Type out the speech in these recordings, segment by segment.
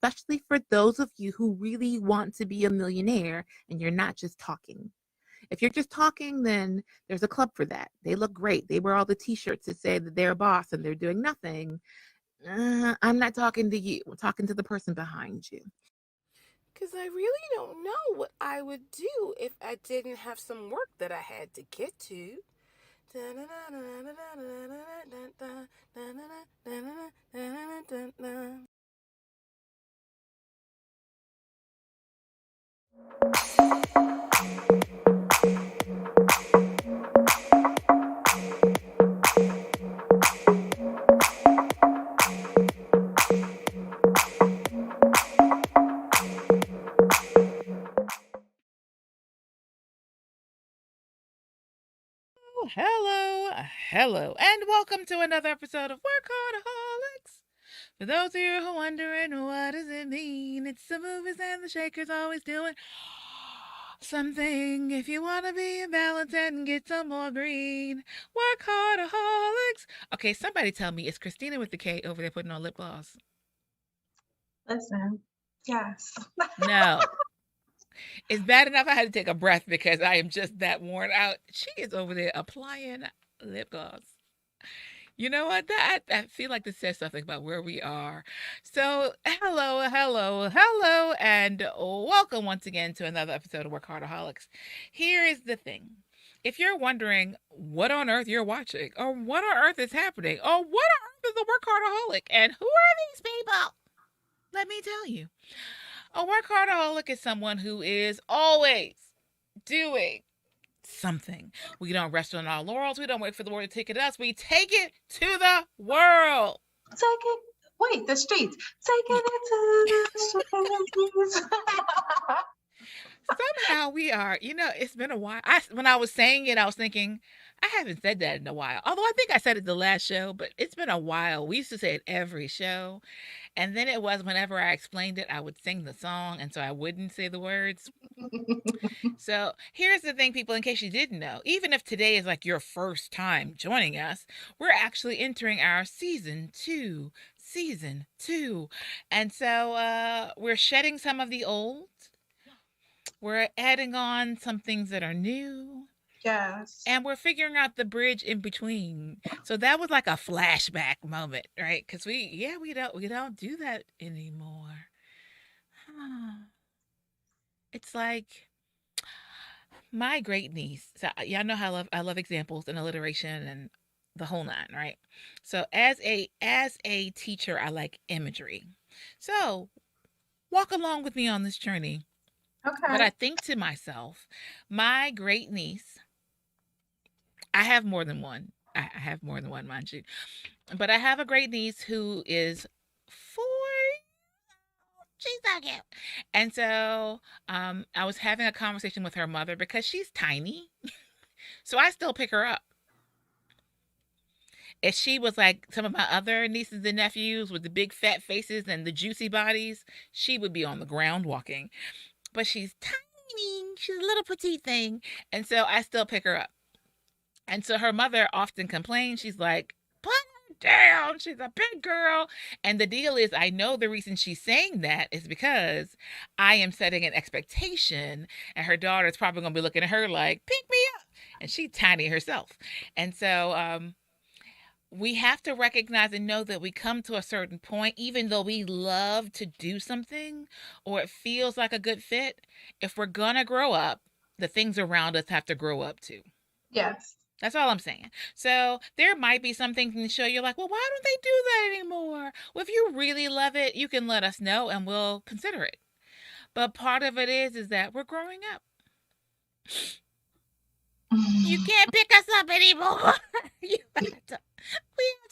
especially for those of you who really want to be a millionaire and you're not just talking. If you're just talking, then there's a club for that. They look great. They wear all the t-shirts that say that they're a boss and they're doing nothing. I'm not talking to you. I'm talking to the person behind you. Because I really don't know what I would do if I didn't have some work that I had to get to. Hello, and welcome to another episode of WorkHARDaholics. For those of you who are wondering, what does it mean? It's the movers and the shakers always doing something. If you want to be in balance and get some more green, WorkHARDaholics. Okay, somebody tell me, is Christina with the K over there putting on lip gloss? Listen, yes. No. It's bad enough I had to take a breath because I am just that worn out. She is over there applying lip gloss. You know what? I feel like this says something about where we are. So, hello, and welcome once again to another episode of WorkHARDaholics. Here is the thing. If you're wondering what on earth you're watching, or what on earth is happening, or what on earth is a workaholic, and who are these people? Let me tell you. A workaholic is someone who is always doing something. We don't rest on our laurels. We don't wait for the world to take it to us. We take it to the world. The streets. Taking it to the streets. Somehow we are. It's been a while. When I was saying it, I was thinking, I haven't said that in a while. Although I think I said it the last show, but it's been a while. We used to say it every show. And then it was whenever I explained it, I would sing the song, and so I wouldn't say the words. So here's the thing, people, in case you didn't know, even if today is like your first time joining us, we're actually entering our season two. And so we're shedding some of the old. We're adding on some things that are new. Yes. And we're figuring out the bridge in between. So that was like a flashback moment, right? Because we don't do that anymore. It's like my great niece. So y'all know how I love examples and alliteration and the whole nine, right? So as a teacher, I like imagery. So walk along with me on this journey. Okay. But I think to myself, my great niece, I have more than one. I have more than one, mind you. But I have a great niece who is 4. She's so cute. And so I was having a conversation with her mother because she's tiny. So I still pick her up. If she was like some of my other nieces and nephews with the big fat faces and the juicy bodies, she would be on the ground walking. But she's tiny. She's a little petite thing. And so I still pick her up. And so her mother often complains. She's like, put her down. She's a big girl. And the deal is, I know the reason she's saying that is because I am setting an expectation. And her daughter's probably going to be looking at her like, pick me up. And she's tiny herself. And so we have to recognize and know that we come to a certain point, even though we love to do something or it feels like a good fit, if we're going to grow up, the things around us have to grow up too. Yes. That's all I'm saying. So there might be some things in the show you're like, well, why don't they do that anymore? Well, if you really love it, you can let us know and we'll consider it. But part of it is that we're growing up. You can't pick us up anymore. We have to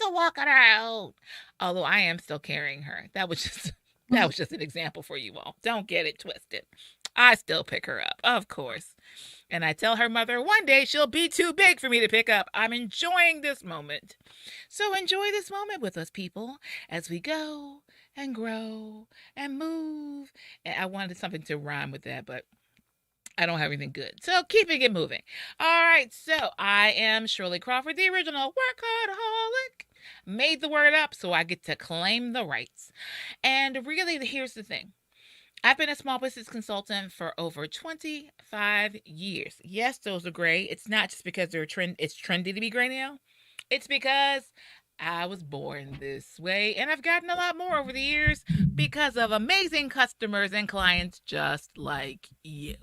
walk on our own. Although I am still carrying her. That was just an example for you all. Don't get it twisted. I still pick her up, of course. And I tell her mother, one day she'll be too big for me to pick up. I'm enjoying this moment. So enjoy this moment with us, people, as we go and grow and move. And I wanted something to rhyme with that, but I don't have anything good. So keeping it moving. All right, so I am Shirley Crawford, the original workaholic. made the word up, so I get to claim the rights. And really, here's the thing. I've been a small business consultant for over 25 years. Yes, those are gray. It's not just because it's trendy to be gray now. It's because I was born this way, and I've gotten a lot more over the years because of amazing customers and clients just like you.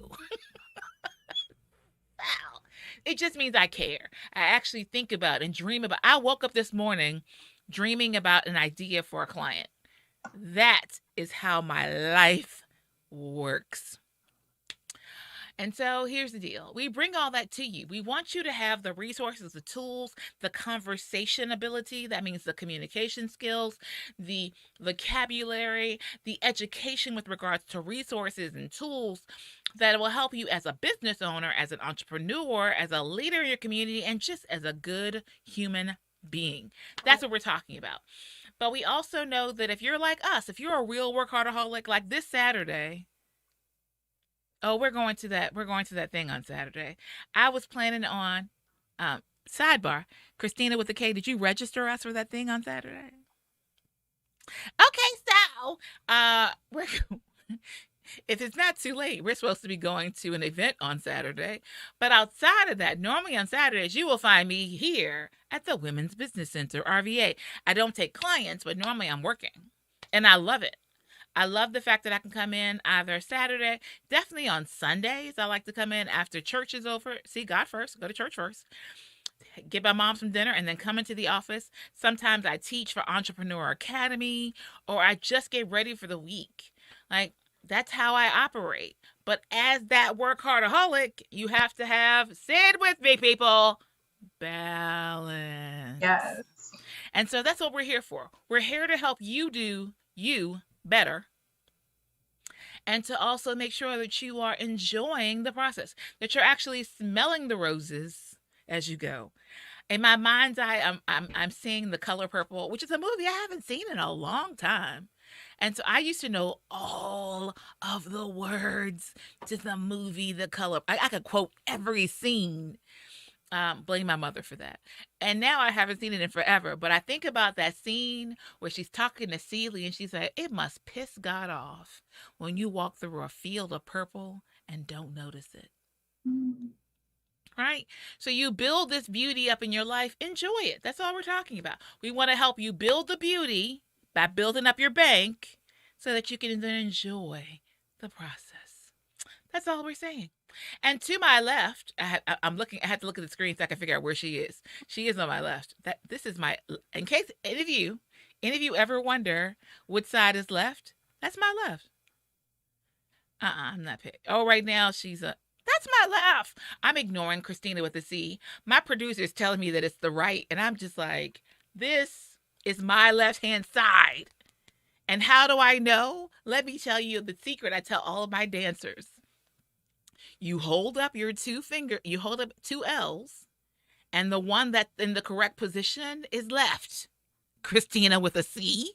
Wow. It just means I care. I actually think about and dream about. I woke up this morning dreaming about an idea for a client. That is how my life works. And so here's the deal. We bring all that to you. We want you to have the resources, the tools, the conversation ability. That means the communication skills, the vocabulary, the education with regards to resources and tools that will help you as a business owner, as an entrepreneur, as a leader in your community, and just as a good human being. That's what we're talking about. But we also know that if you're like us, if you're a real workaholic, like this Saturday, we're going to that thing on Saturday. I was planning on, sidebar, Christina with the K, did you register us for that thing on Saturday? Okay, so, if it's not too late, we're supposed to be going to an event on Saturday. But outside of that, normally on Saturdays, you will find me here at the Women's Business Center, RVA. I don't take clients, but normally I'm working. And I love it. I love the fact that I can come in either Saturday, definitely on Sundays. I like to come in after church is over. See God first, go to church first. Get my mom some dinner and then come into the office. Sometimes I teach for Entrepreneur Academy, or I just get ready for the week. Like, that's how I operate. But as that workaholic, you have to have, say it with me, people, balance. Yes. And so that's what we're here for. We're here to help you do you better, and to also make sure that you are enjoying the process, that you're actually smelling the roses as you go. In my mind's eye, I'm seeing The Color Purple, which is a movie I haven't seen in a long time. And so I used to know all of the words to the movie The Color. I could quote every scene. Blame my mother for that. And now I haven't seen it in forever, but I think about that scene where she's talking to Celie and she's like, it must piss God off when you walk through a field of purple and don't notice it. Right? So you build this beauty up in your life, enjoy it. That's all we're talking about. We want to help you build the beauty by building up your bank so that you can then enjoy the process. That's all we're saying. And to my left, I had to look at the screen so I can figure out where she is. She is on my left. This is my, in case any of you ever wonder which side is left, that's my left. I'm not picked. Oh, right now that's my left. I'm ignoring Christina with a C. My producer is telling me that it's the right, and I'm just like, this is my left-hand side. And how do I know? Let me tell you the secret I tell all of my dancers. You hold up your two L's, and the one that's in the correct position is left. Christina with a C,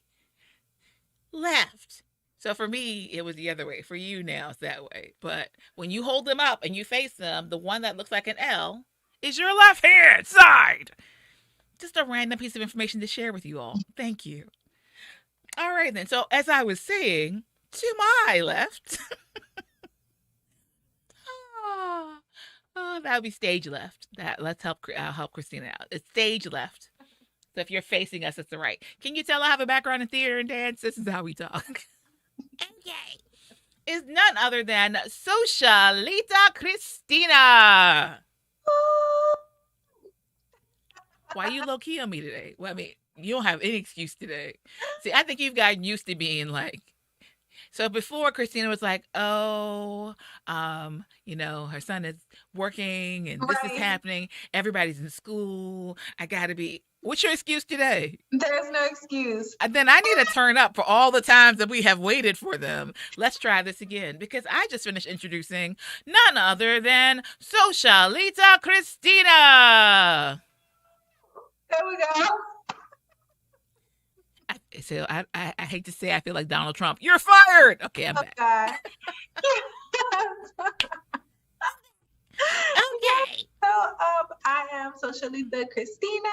left. So for me, it was the other way. For you now, it's that way. But when you hold them up and you face them, the one that looks like an L is your left-hand side. Just a random piece of information to share with you all. Thank you. All right, then. So as I was saying, to my left... that would be stage left. Let's help Christina out. It's stage left. So if you're facing us, it's the right. Can you tell I have a background in theater and dance? This is how we talk. Okay. Is none other than Socialita Christina. Why are you low key on me today? Well, I mean, you don't have any excuse today. See, I think you've gotten used to being like. So before, Christina was like, her son is working and this is happening. Everybody's in school. I got to be. What's your excuse today? There's no excuse. And then I need to turn up for all the times that we have waited for them. Let's try this again, because I just finished introducing none other than Socialita Christina. There we go. So I hate to say I feel like Donald Trump. You're fired. Okay, I'm back. God. Okay. So I am Socialita Christina.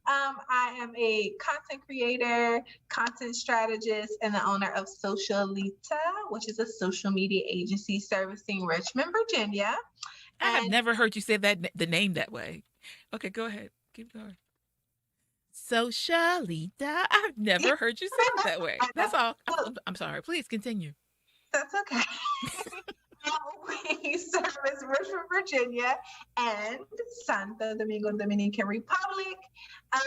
I am a content creator, content strategist, and the owner of Socialita, which is a social media agency servicing Richmond, Virginia. I have never heard you say the name that way. Okay, go ahead. Keep going. Socialita. I've never heard you say it that way. That's all. I'm sorry. Please continue. That's okay. We service Richmond, Virginia, and Santo Domingo, Dominican Republic.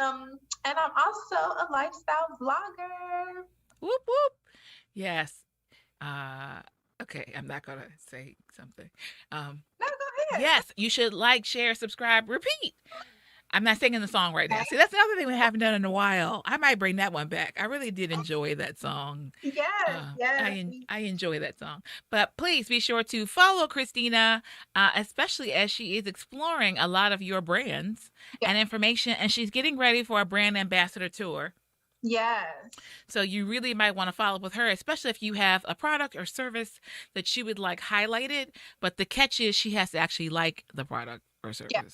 And I'm also a lifestyle vlogger. Whoop whoop. Yes. Okay, I'm not gonna say something. No, go ahead. Yes, you should like, share, subscribe, repeat. I'm not singing the song right now. See, that's another thing we haven't done in a while. I might bring that one back. I really did enjoy that song. Yes, yes. I enjoy that song. But please be sure to follow Christina, especially as she is exploring a lot of your brands and information, and she's getting ready for a brand ambassador tour. Yes. So you really might want to follow up with her, especially if you have a product or service that she would like highlighted. But the catch is she has to actually like the product or service. Yeah.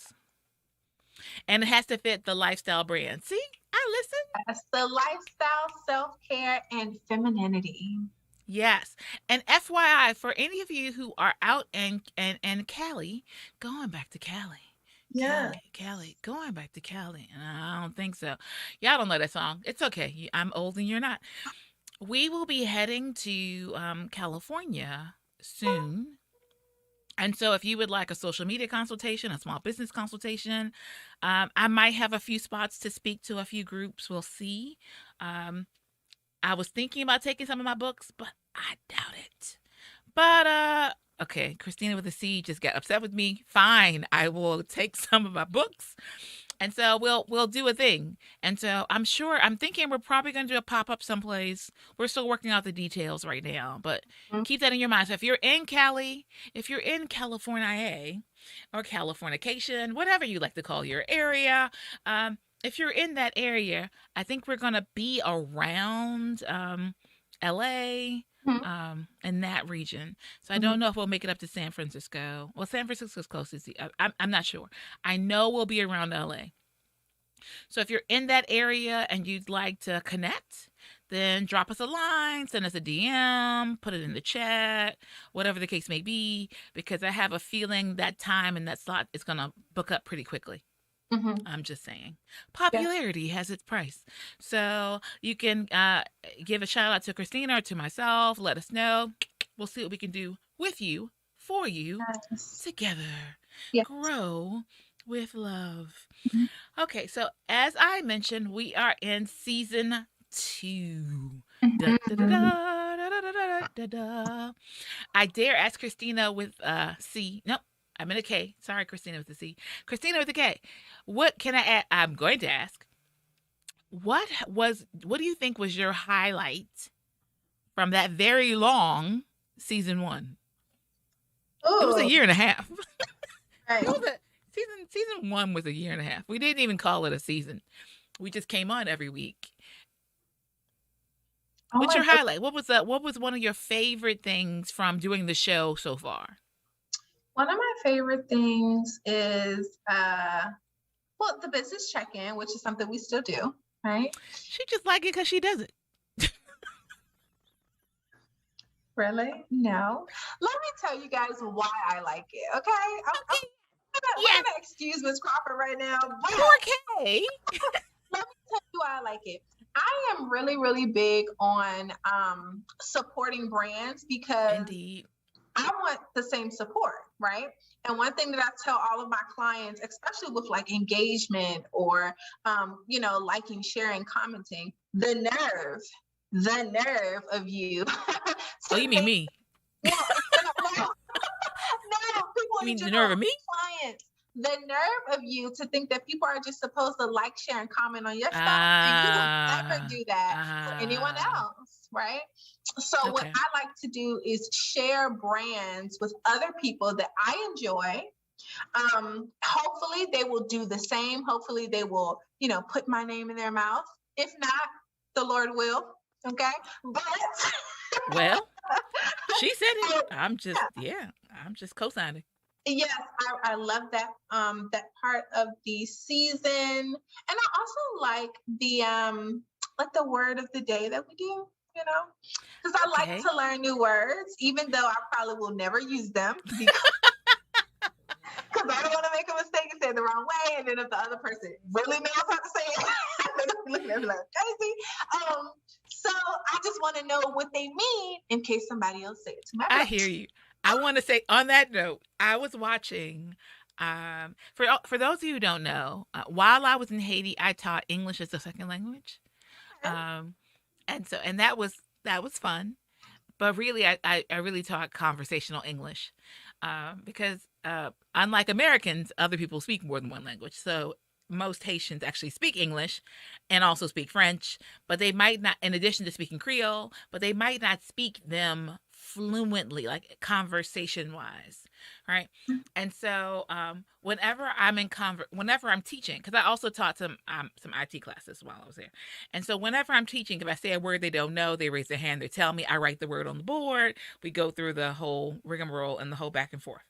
And it has to fit the lifestyle brand. See, I listen. That's the lifestyle, self-care, and femininity. Yes. And FYI, for any of you who are out in Cali, going back to Cali. Yeah. Cali, going back to Cali. And I don't think so. Y'all don't know that song. It's okay. I'm old and you're not. We will be heading to California soon. And so if you would like a social media consultation, a small business consultation, I might have a few spots to speak to a few groups. We'll see. I was thinking about taking some of my books, but I doubt it. But, okay, Christina with a C just got upset with me. Fine, I will take some of my books. And so we'll do a thing. And so I'm thinking we're probably going to do a pop-up someplace. We're still working out the details right now, but keep that in your mind. So if you're in Cali, if you're in California or Californication, whatever you like to call your area, if you're in that area, I think we're going to be around LA, in that region. So I don't know if we'll make it up to San Francisco. Well, San Francisco's closest. I'm not sure. I know we'll be around LA. So if you're in that area and you'd like to connect, then drop us a line, send us a DM, put it in the chat, whatever the case may be, because I have a feeling that time and that slot is going to book up pretty quickly. I'm just saying. Popularity has its price. So you can give a shout out to Christina or to myself. Let us know. We'll see what we can do with you, for you, together. Grow with love. Okay, so as I mentioned, we are in season 2. I dare ask Christina with C. Nope. I'm in a K. Sorry, Christina with the C. Christina with the K. What can I add? I'm going to ask, what do you think was your highlight from that very long season 1? Ooh. It was a year and a half. Right. Season 1 was a year and a half. We didn't even call it a season. We just came on every week. What's your highlight? What was one of your favorite things from doing the show so far? One of my favorite things is, the business check-in, which is something we still do, right? She just like it because she does it. Really? No. Let me tell you guys why I like it, okay? I'm gonna excuse Miss Crawford right now. But okay. Let me tell you why I like it. I am really, really big on supporting brands because Indeed. I want the same support, right? And one thing that I tell all of my clients, especially with like engagement or, liking, sharing, commenting, the nerve of you. Oh, you mean me? No, people you mean the nerve of me? Clients. The nerve of you to think that people are just supposed to like, share, and comment on your stuff, and you will never do that for anyone else, right? So what I like to do is share brands with other people that I enjoy. Hopefully they will do the same. Hopefully they will, put my name in their mouth. If not, the Lord will. Okay. But well, she said it. I'm just co-signing. Yes, I love that that part of the season. And I also like the word of the day that we do, because I like to learn new words, even though I probably will never use them because I don't want to make a mistake and say it the wrong way. And then if the other person really knows how to say it, they're looking at me like crazy. So I just want to know what they mean in case somebody else say it to my face. I hear you. I want to say on that note, I was watching. For those of you who don't know, while I was in Haiti, I taught English as a second language, and that was fun. But really, I really taught conversational English, because unlike Americans, other people speak more than one language. So most Haitians actually speak English and also speak French, but they might not, in addition to speaking Creole, but they might not speak them fluently, like conversation wise, right? And so whenever I'm teaching, because I also taught some IT classes while I was there, and so whenever I'm teaching, if I say a word they don't know, they raise their hand, they tell me, I write the word on the board, we go through the whole rigmarole and the whole back and forth.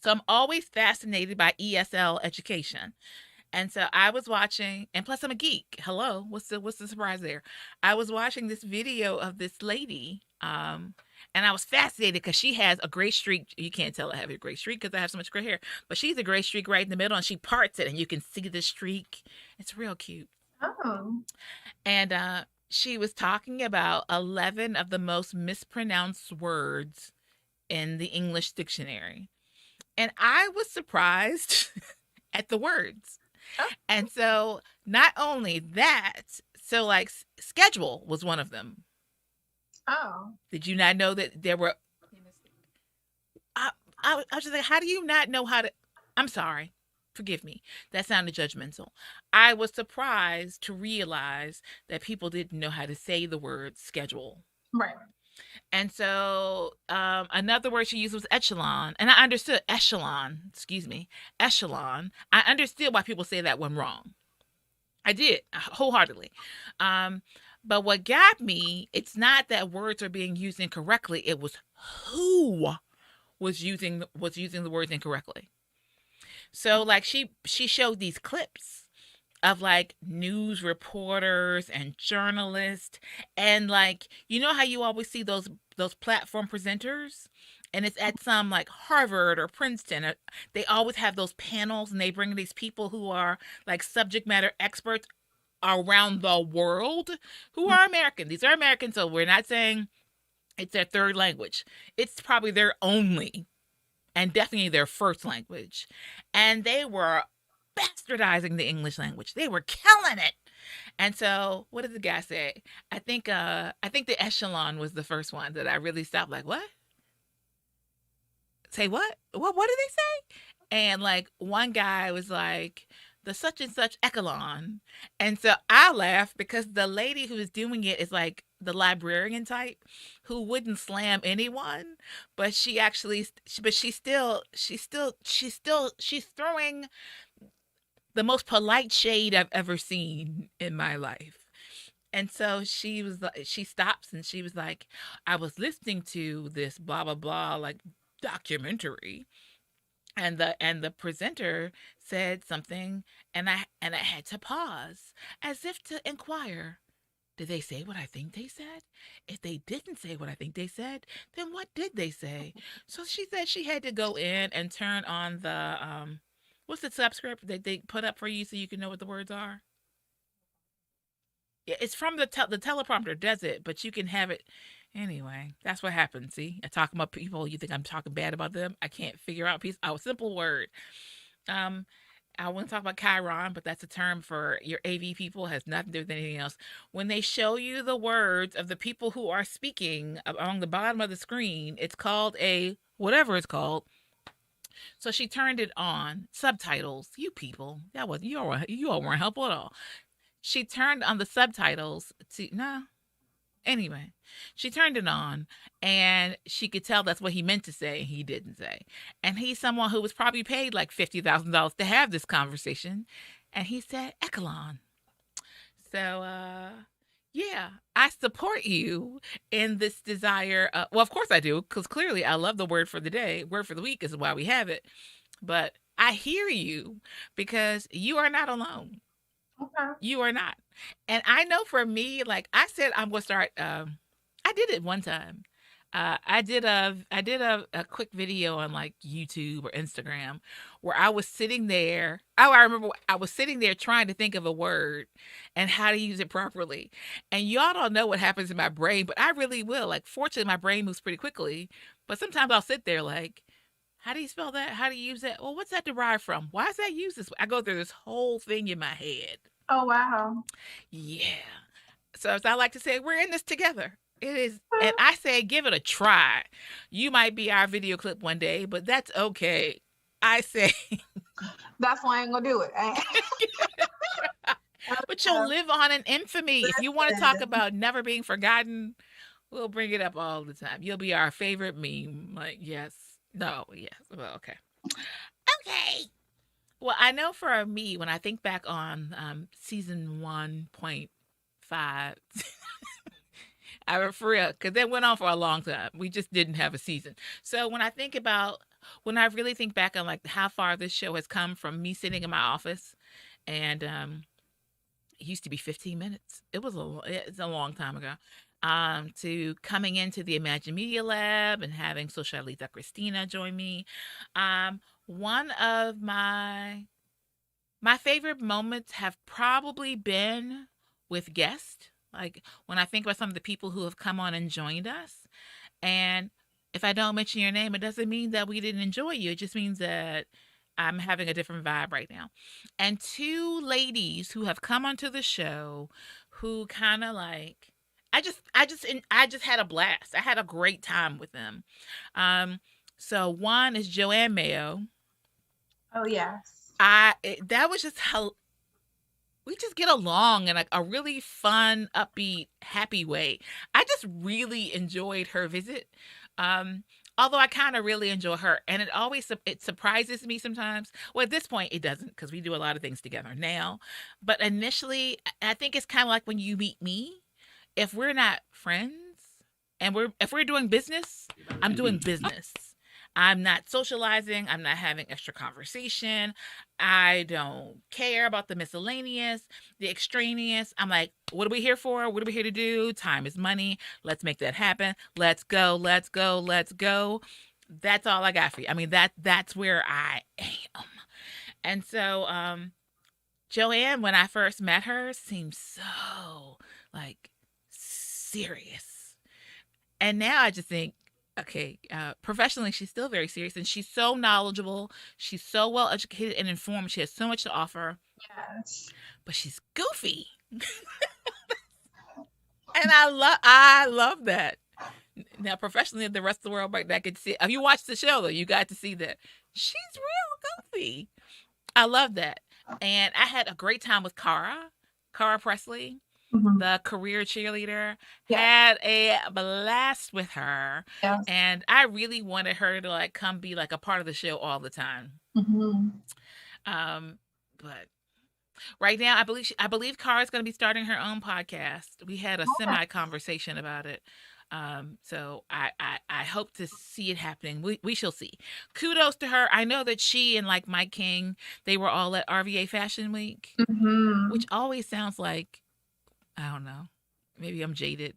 So I'm always fascinated by ESL education. And so I was watching, and plus I'm a geek. Hello, what's the surprise there? I was watching this video of this lady, and I was fascinated because she has a gray streak. You can't tell I have a gray streak because I have so much gray hair, but she's a gray streak right in the middle, and she parts it, and you can see the streak. It's real cute. Oh. And she was talking about 11 of the most mispronounced words in the English dictionary, and I was surprised at the words. Oh. And so not only that, so like schedule was one of them. Oh. Did you not know that there were, I was just like, how do you not know how to, I'm sorry, forgive me. That sounded judgmental. I was surprised to realize that people didn't know how to say the word schedule. Right. And so another word she used was echelon. And I understood echelon. I understood why people say that one wrong. I did, wholeheartely. But what got me, it's not that words are being used incorrectly. It was who was using the words incorrectly. So like she showed these clips of like news reporters and journalists, and like, you know how you always see those platform presenters, and it's at some like Harvard or Princeton, they always have those panels, and they bring these people who are like subject matter experts around the world who are American. These are Americans, so we're not saying it's their third language. It's probably their only and definitely their first language, and they were bastardizing the English language. They were killing it. And so what did the guy say? I think the echelon was the first one that I really stopped, like, what? Say what? What did they say? And like one guy was like, the such and such echelon. And so I laughed because the lady who was doing it is like the librarian type who wouldn't slam anyone, but she's throwing the most polite shade I've ever seen in my life. And so she stops and she was like, I was listening to this blah, blah, blah, like documentary. And the presenter said something, and I had to pause as if to inquire, did they say what I think they said? If they didn't say what I think they said, then what did they say? So she said she had to go in and turn on the what's the subscript that they put up for you so you can know what the words are? Yeah, it's from the teleprompter does it, but you can have it. Anyway, that's what happens. See, I talk about people. You think I'm talking bad about them? I can't figure out a simple word. I wouldn't talk about Chiron, but that's a term for your AV people. It has nothing to do with anything else. When they show you the words of the people who are speaking along the bottom of the screen, it's called whatever it's called. So she turned it on. Subtitles. You people. You all weren't helpful at all. She turned on the subtitles Anyway, she turned it on, and she could tell that's what he meant to say, and he didn't say. And he's someone who was probably paid like $50,000 to have this conversation, and he said echelon. So, Yeah, I support you in this desire. Well, of course I do, because clearly I love the word for the day. Word for the week is why we have it. But I hear you because you are not alone. Okay. You are not. And I know for me, like I said, I'm going to start. I did it one time. I did a quick video on like YouTube or Instagram where I was sitting there. Oh, I remember I was sitting there trying to think of a word and how to use it properly. And y'all don't know what happens in my brain, but I really will. Like, fortunately, my brain moves pretty quickly. But sometimes I'll sit there like, how do you spell that? How do you use that? Well, what's that derived from? Why is that used this way? I go through this whole thing in my head. Oh, wow. Yeah. So as I like to say, we're in this together. It is, and I say, give it a try. You might be our video clip one day, but that's okay. I say, that's why I ain't gonna do it. But you'll live on in infamy. If you want to talk about never being forgotten, we'll bring it up all the time. You'll be our favorite meme. Like, yes, no, yes. Well, okay. Okay. Well, I know for me, when I think back on season 1.5, I for real, because that went on for a long time. We just didn't have a season. So when I really think back on like how far this show has come from me sitting in my office, and it used to be 15 minutes. It's a long time ago. To coming into the Imagine Media Lab and having Socialita Christina join me. One of my favorite moments have probably been with guests. Like when I think about some of the people who have come on and joined us. And if I don't mention your name, it doesn't mean that we didn't enjoy you. It just means that I'm having a different vibe right now. And two ladies who have come onto the show who kind of like, I just had a blast. I had a great time with them. So one is Joanne Mayo. Oh, yes. That was just how we just get along in like a really fun, upbeat, happy way. I just really enjoyed her visit. Although I kind of really enjoy her, and it surprises me sometimes. Well, at this point, it doesn't because we do a lot of things together now. But initially, I think it's kind of like when you meet me. If we're not friends, and if we're doing business, I'm doing business. I'm not socializing. I'm not having extra conversation. I don't care about the miscellaneous, the extraneous. I'm like, what are we here for? What are we here to do? Time is money. Let's make that happen. Let's go. Let's go. Let's go. That's all I got for you. I mean, that's where I am. And so, Joanne, when I first met her, seemed so like serious. And now I just think, okay, professionally, she's still very serious, and she's so knowledgeable. She's so well educated and informed. She has so much to offer. Yes. But she's goofy. And I love that. Now, professionally, the rest of the world might not get to see. If you watched the show, though, you got to see that she's real goofy. I love that. And I had a great time with Cara Presley. Mm-hmm. The career cheerleader. Yeah. Had a blast with her. Yes. And I really wanted her to like come be like a part of the show all the time. Mm-hmm. But right now, I believe Cara's going to be starting her own podcast. We had a semi conversation about it. So I hope to see it happening. We shall see. Kudos to her. I know that she and like Mike King, they were all at RVA Fashion Week, mm-hmm. which always sounds like, I don't know, maybe I'm jaded.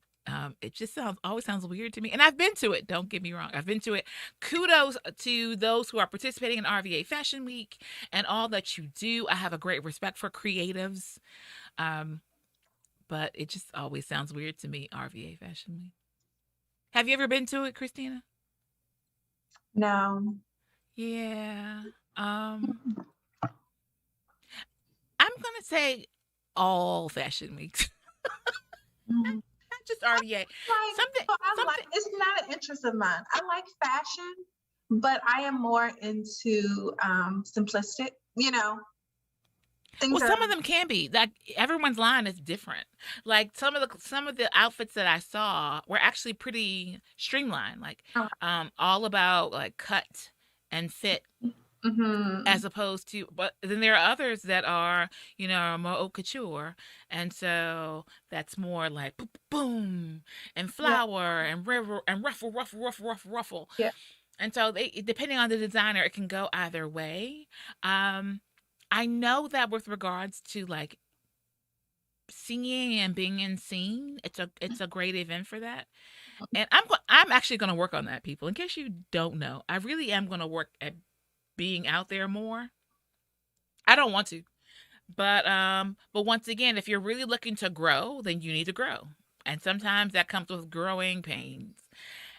It just always sounds weird to me. And I've been to it. Don't get me wrong. I've been to it. Kudos to those who are participating in RVA Fashion Week and all that you do. I have a great respect for creatives. But it just always sounds weird to me, RVA Fashion Week. Have you ever been to it, Christina? No. Yeah. I'm going to say all fashion weeks. Mm-hmm. Not just RVA. It's not an interest of mine. I like fashion, but I am more into simplistic, Well, some of them can be. Like everyone's line is different. Like some of the outfits that I saw were actually pretty streamlined. Like all about like cut and fit as opposed to, but then there are others that are, more haute couture. And so that's more like boom and flower and river and ruffle. Yeah. And so depending on the designer, it can go either way. I know that with regards to like singing and being in scene, it's a great event for that. And I'm actually going to work on that, people. In case you don't know, I really am going to work at being out there more. I don't want to, but once again, if you're really looking to grow, then you need to grow, and sometimes that comes with growing pains.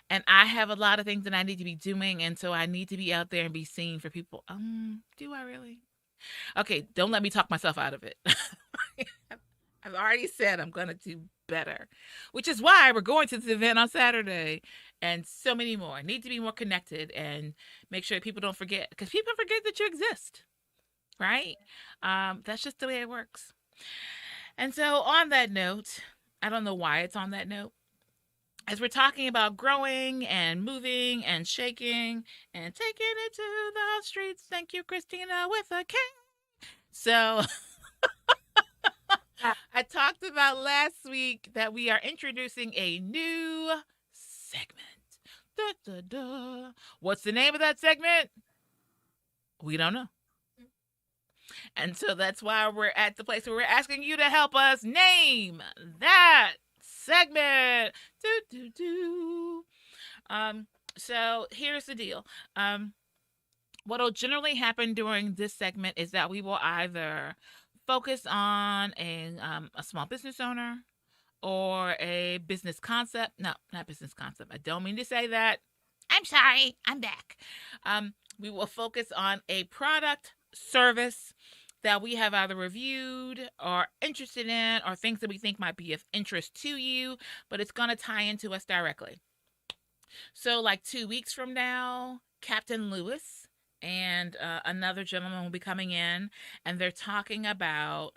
And I have a lot of things that I need to be doing, and so I need to be out there and be seen for people. Do I really? Okay, don't let me talk myself out of it. I've already said I'm going to do better, which is why we're going to this event on Saturday, and so many more. I need to be more connected and make sure people don't forget, because people forget that you exist, right? That's just the way it works. And so on that note, I don't know why it's on that note, as we're talking about growing and moving and shaking and taking it to the streets. Thank you, Christina, with a K. So I talked about last week that we are introducing a new segment. Da, da, da. What's the name of that segment? We don't know. And so that's why we're at the place where we're asking you to help us name that segment. Do, do, do. So here's the deal. What will generally happen during this segment is that we will either focus on a small business owner or a business concept. No, not business concept. I don't mean to say that. I'm sorry. I'm back. We will focus on a product, service that we have either reviewed or interested in, or things that we think might be of interest to you, but it's going to tie into us directly. So like 2 weeks from now, Captain Lewis and another gentleman will be coming in, and they're talking about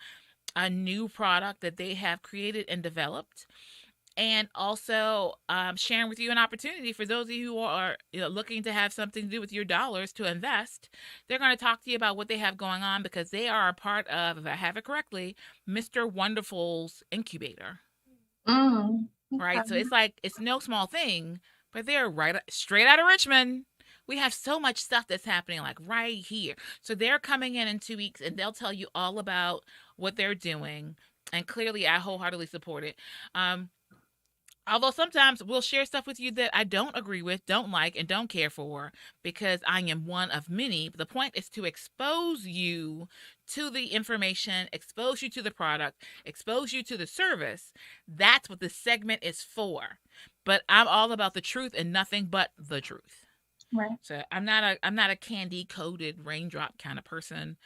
a new product that they have created and developed, and also sharing with you an opportunity for those of you who are looking to have something to do with your dollars to invest. They're going to talk to you about what they have going on, because they are a part of, if I have it correctly, Mr. Wonderful's incubator. Right? So it's no small thing, but they're right straight out of Richmond. We have so much stuff that's happening like right here. So they're coming in 2 weeks, and they'll tell you all about what they're doing. And clearly, I wholeheartedly support it. Although sometimes we'll share stuff with you that I don't agree with, don't like, and don't care for, because I am one of many. But the point is to expose you to the information, expose you to the product, expose you to the service. That's what the segment is for. But I'm all about the truth and nothing but the truth. Right. So I'm not a candy coated raindrop kind of person.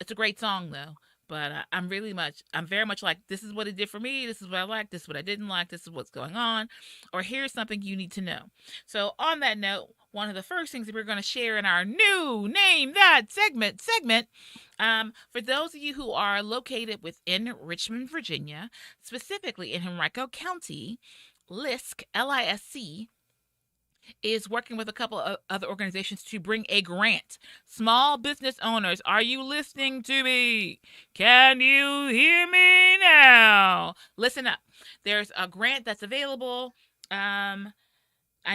It's a great song though, but I'm very much like, this is what it did for me. This is what I like. This is what I didn't like. This is what's going on, or here's something you need to know. So on that note, one of the first things that we're going to share in our new Name That segment, for those of you who are located within Richmond, Virginia, specifically in Henrico County, LISC, L-I-S-C, is working with a couple of other organizations to bring a grant. Small business owners, are you listening to me? Can you hear me now? Listen up. There's a grant that's available. I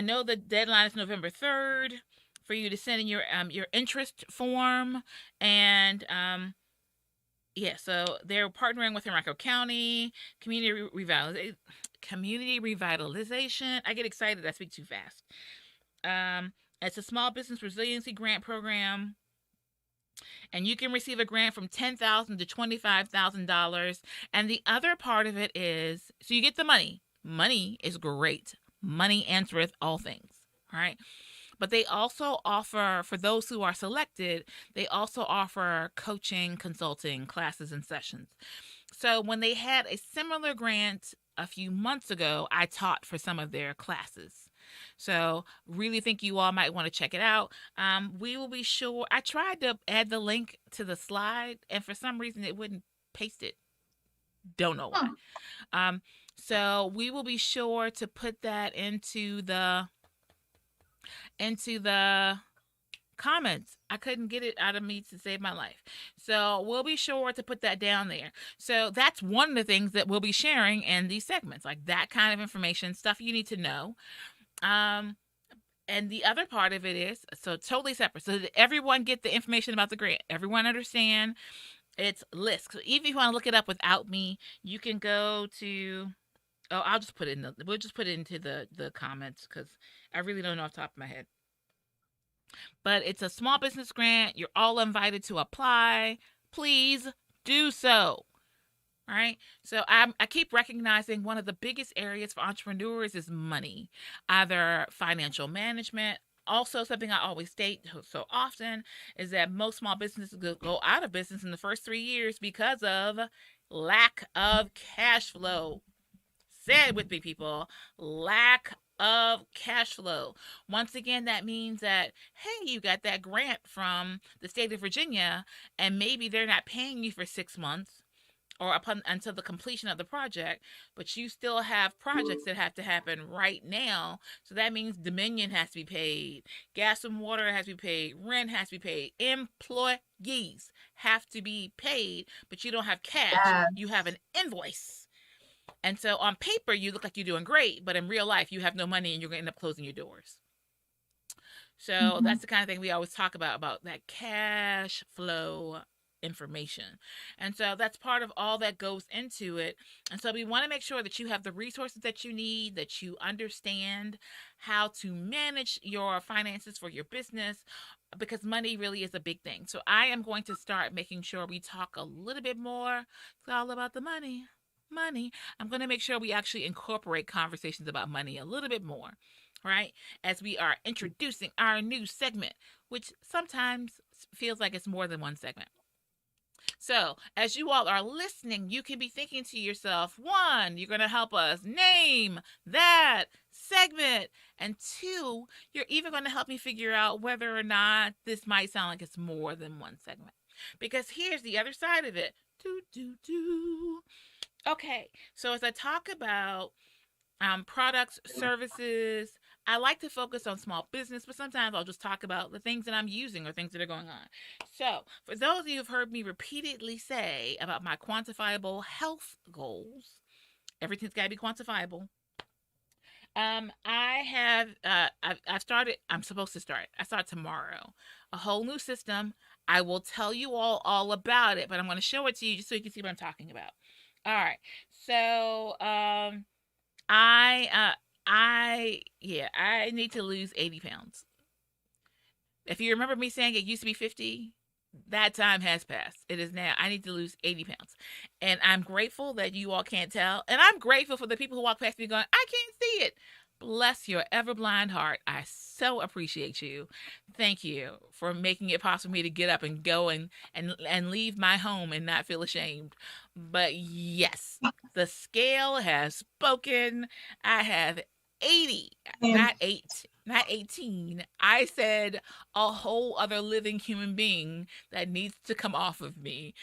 know the deadline is November 3rd for you to send in your interest form. And so they're partnering with Henrico County, Community Revitalization. I get excited. I speak too fast. It's a small business resiliency grant program, and you can receive a grant from $10,000 to $25,000. And the other part of it is, so you get the money. Money is great. Money answereth all things. All right. But they also offer, for those who are selected, they also offer coaching, consulting, classes, and sessions. So when they had a similar grant a few months ago, I taught for some of their classes. So really think you all might want to check it out. We will be sure. I tried to add the link to the slide, and for some reason it wouldn't paste it. Don't know why. So we will be sure to put that into the comments. I couldn't get it out of me to save my life. So we'll be sure to put that down there. So that's one of the things that we'll be sharing in these segments, like that kind of information, stuff you need to know. And the other part of it is, so totally separate, so that everyone get the information about the grant. Everyone understand its list. So even if you want to look it up without me, you can go to, I'll just put it in we'll just put it into the comments, because I really don't know off the top of my head. But it's a small business grant. You're all invited to apply. Please do so. All right. So I keep recognizing one of the biggest areas for entrepreneurs is money, either financial management. Also, something I always state so often is that most small businesses go out of business in the first 3 years because of lack of cash flow. Say it with me, people. Lack of cash flow. Once again, that means that, hey, you got that grant from the state of Virginia, and maybe they're not paying you for 6 months or until the completion of the project, but you still have projects that have to happen right now. So that means Dominion has to be paid, gas and water has to be paid, rent has to be paid, employees have to be paid, but you don't have cash. Yes. You have an invoice. And so on paper, you look like you're doing great, but in real life, you have no money and you're going to end up closing your doors. So that's the kind of thing we always talk about that cash flow information. And so that's part of all that goes into it. And so we want to make sure that you have the resources that you need, that you understand how to manage your finances for your business, because money really is a big thing. So I am going to start making sure we talk a little bit more. It's all about the money. I'm going to make sure we actually incorporate conversations about money a little bit more, right? As we are introducing our new segment, which sometimes feels like it's more than one segment. So as you all are listening, you can be thinking to yourself, 1, you're going to help us name that segment. And 2, you're even going to help me figure out whether or not this might sound like it's more than one segment. Because here's the other side of it. Okay, so as I talk about products, services, I like to focus on small business, but sometimes I'll just talk about the things that I'm using or things that are going on. So for those of you who've heard me repeatedly say about my quantifiable health goals, everything's got to be quantifiable. I'm supposed to start. I start tomorrow. A whole new system. I will tell you all about it, but I'm going to show it to you just so you can see what I'm talking about. All right. So, I need to lose 80 pounds. If you remember me saying it used to be 50, that time has passed. It is now. I need to lose 80 pounds. And I'm grateful that you all can't tell. And I'm grateful for the people who walk past me going, I can't see it. Bless your ever blind heart. I so appreciate you. Thank you for making it possible for me to get up and go and leave my home and not feel ashamed. But yes, the scale has spoken. I have 80, not 18. I said a whole other living human being that needs to come off of me.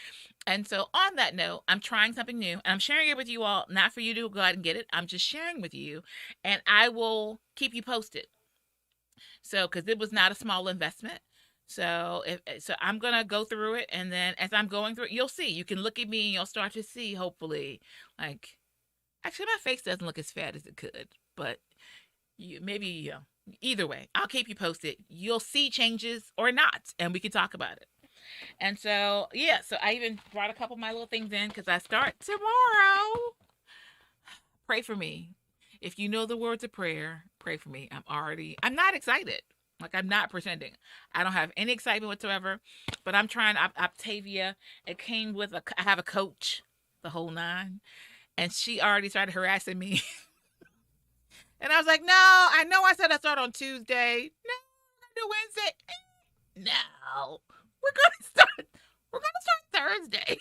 And so on that note, I'm trying something new and I'm sharing it with you all, not for you to go out and get it. I'm just sharing with you, and I will keep you posted. So, because it was not a small investment. So I'm going to go through it. And then as I'm going through it, you'll see, you can look at me and you'll start to see, hopefully, like, actually my face doesn't look as fat as it could, but either way, I'll keep you posted. You'll see changes or not, and we can talk about it. And so, yeah, so I even brought a couple of my little things in because I start tomorrow. Pray for me. If you know the words of prayer, pray for me. I'm not excited. Like, I'm not pretending. I don't have any excitement whatsoever, but I'm trying. Octavia, it came with I have a coach, the whole 9, and she already started harassing me. And I was like, no, I know I said I start on Tuesday. No, I'm going to do Wednesday. No, we're going to start Thursday.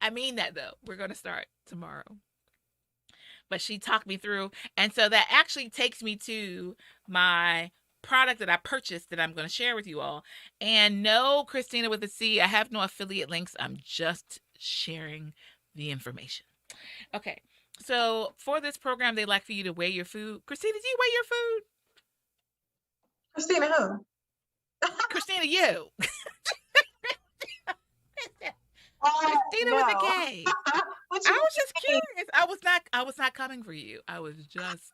I mean that, though. We're going to start tomorrow. But she talked me through. And so that actually takes me to my product that I purchased that I'm going to share with you all. And no, Christina with a C, I have no affiliate links. I'm just sharing the information. Okay. So for this program, they like for you to weigh your food. Christina, do you weigh your food? Christina who? Christina, you. Christina No. with a K. I was just mean? curious. I was not coming for you. I was just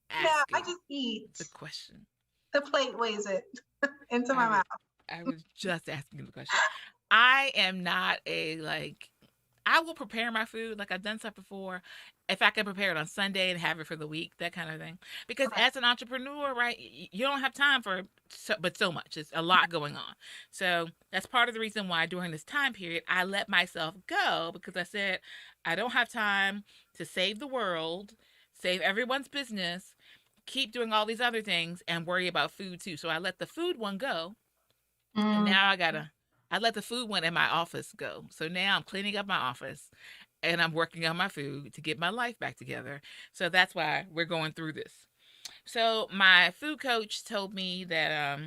asking. No, I just eat. The question. The plate weighs it into my mouth. I was just asking the question. I am not I will prepare my food like I've done stuff before. If I can prepare it on Sunday and have it for the week, that kind of thing. Because as an entrepreneur, right, you don't have time for so much. It's a lot going on. So that's part of the reason why during this time period, I let myself go, because I said, I don't have time to save the world, save everyone's business, keep doing all these other things, and worry about food too. So I let the food one go. And now I let the food one in my office go. So now I'm cleaning up my office and I'm working on my food to get my life back together. So that's why we're going through this. So my food coach told me that,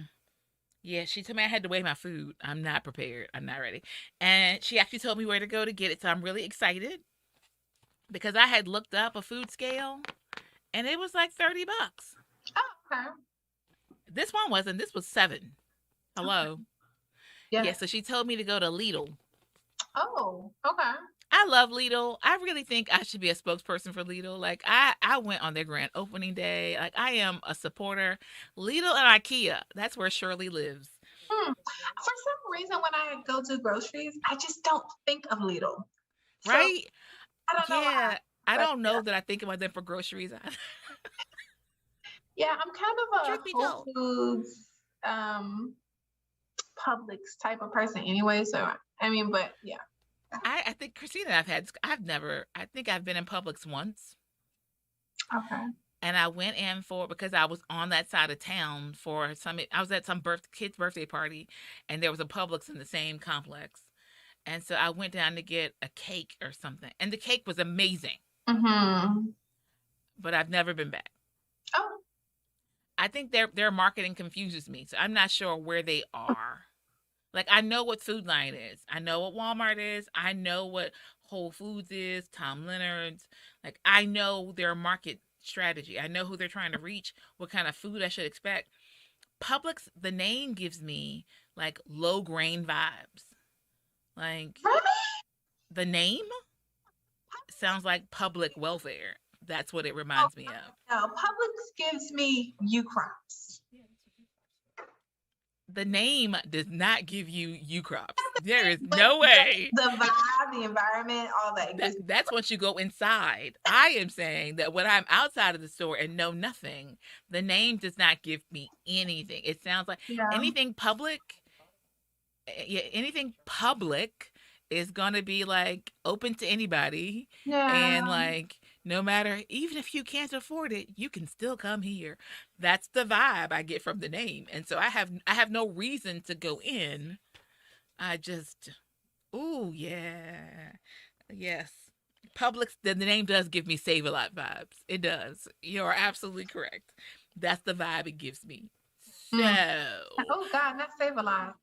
she told me I had to weigh my food. I'm not prepared. I'm not ready. And she actually told me where to go to get it. So I'm really excited because I had looked up a food scale and it was like $30. Oh, okay. This one wasn't. This was $7. Hello. Okay. Yeah, so she told me to go to Lidl. Oh, okay. I love Lidl. I really think I should be a spokesperson for Lidl. Like, I went on their grand opening day. Like, I am a supporter. Lidl and IKEA. That's where Shirley lives. For some reason, when I go to groceries, I just don't think of Lidl. Right? So, I don't know why. I don't know that I think about them for groceries. Yeah, I'm kind of a Whole Foods, Publix type of person anyway. So, I mean, but yeah. I think Christina, I think I've been in Publix once. Okay. And I went in because I was on that side of town I was at some kid's birthday party, and there was a Publix in the same complex. And so I went down to get a cake or something. And the cake was amazing. Mm-hmm. But I've never been back. Oh. I think their marketing confuses me. So I'm not sure where they are. Like, I know what Food Lion is. I know what Walmart is. I know what Whole Foods is, Tom Leonard's. Like, I know their market strategy. I know who they're trying to reach, what kind of food I should expect. Publix, the name gives me, like, low grain vibes. Like, the name sounds like public welfare. That's what it reminds me of. No, Publix gives me U-Crops. The name does not give you U-Crops. There is no way. The vibe, the environment, all that. That's once you go inside. I am saying that when I'm outside of the store and know nothing, the name does not give me anything. It sounds like anything public is going to be like open to anybody. Yeah. And like, no matter, even if you can't afford it, you can still come here. That's the vibe I get from the name. And so I have no reason to go in. I just, ooh, yeah. Yes. Publix, the name does give me Save-A-Lot vibes. It does. You're absolutely correct. That's the vibe it gives me. So. Oh, God, not Save-A-Lot.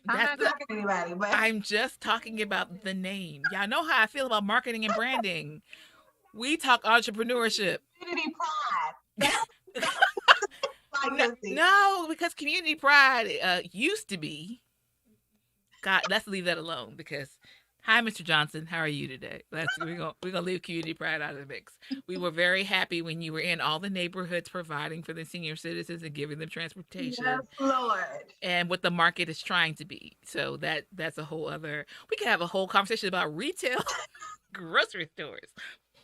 I'm not talking to anybody, but. I'm just talking about the name. Y'all know how I feel about marketing and branding. We talk entrepreneurship. Community pride. No, because community pride used to be. God, let's leave that alone because. Hi, Mr. Johnson. How are you today? We're gonna leave community pride out of the mix. We were very happy when you were in all the neighborhoods providing for the senior citizens and giving them transportation. Yes, Lord. And what the market is trying to be. So that's a whole other. We could have a whole conversation about retail, grocery stores.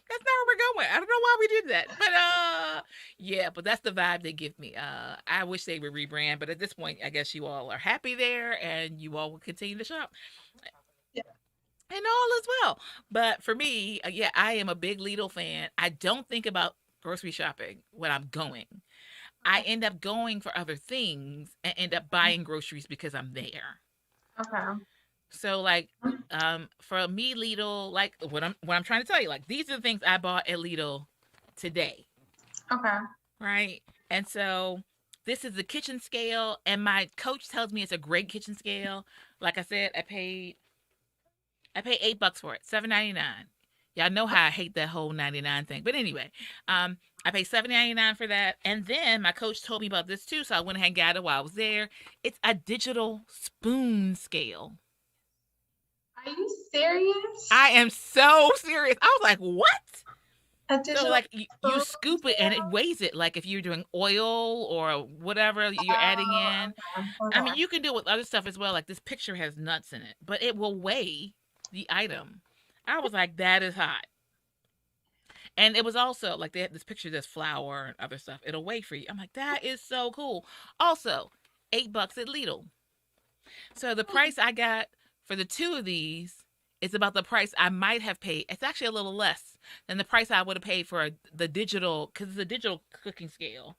That's not where we're going. I don't know why we did that, but but that's the vibe they give me. I wish they would rebrand, but at this point, I guess you all are happy there, and you all will continue to shop. And all as well. But for me, I am a big Lidl fan. I don't think about grocery shopping when I'm going. I end up going for other things and end up buying groceries because I'm there. Okay. So like, for me, Lidl, like what I'm trying to tell you, like these are the things I bought at Lidl today. Okay. Right. And so this is the kitchen scale, and my coach tells me it's a great kitchen scale. Like I said, I paid $8 for it, $7.99. Y'all know how I hate that whole 99 thing. But anyway, I paid $7.99 for that. And then my coach told me about this too, so I went ahead and got it while I was there. It's a digital spoon scale. Are you serious? I am so serious. I was like, what? So like you scoop it and it weighs it, like if you're doing oil or whatever you're adding in. Okay. I mean, you can do it with other stuff as well. Like this picture has nuts in it, but it will weigh the item. I was like, that is hot. And it was also like they had this picture that's flour and other stuff. It'll weigh for you. I'm like, that is so cool. Also, $8 at Lidl. So the price I got for the two of these is about the price I might have paid. It's actually a little less than the price I would have paid for the digital, because it's a digital cooking scale